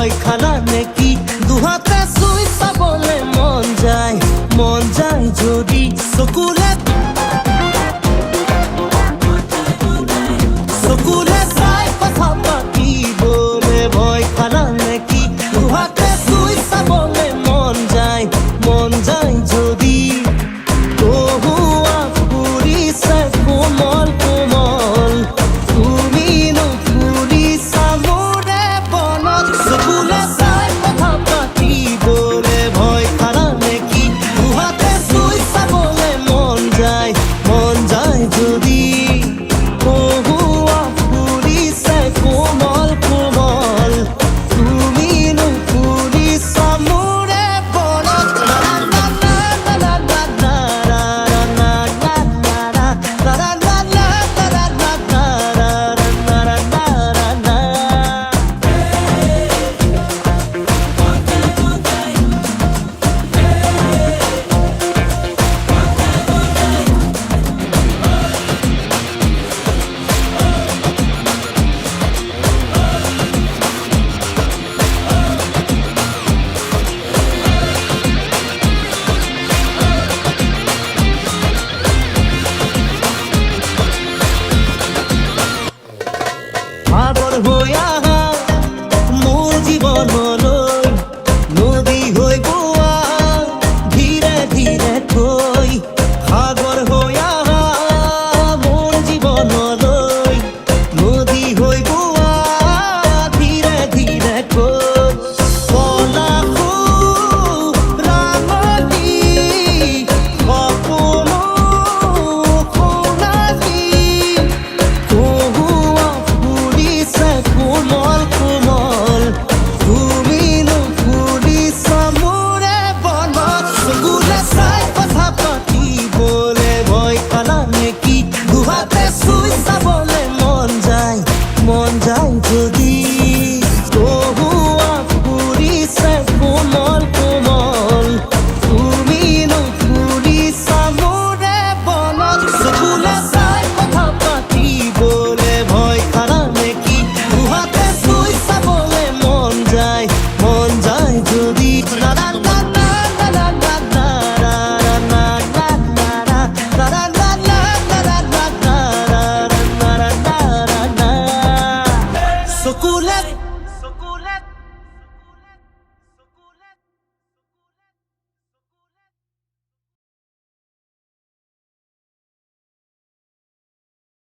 ভয় খানা নাকি দুহাতে সুইসা বলে মন যায় যদি সকুলে চাই কথা পাতি বলে ভয় খানা নাকি দুহাতে সুইসা বলে মন যায় যদি তহুয়া ফুরিছে কোমল কোমল তুমি নুফুৰিছা মোৰে বনত চকুলে চাই কথা পাতি বলে ভয় খানা নেকি দুহাতে চুই চাবলে মন যায় যদি তহুৱা ফুৰিছে কোমল কোমল তুমি নুফুৰিছা মোৰে বনত ভাগৰ হৈ আহা মোৰ জীৱনৰ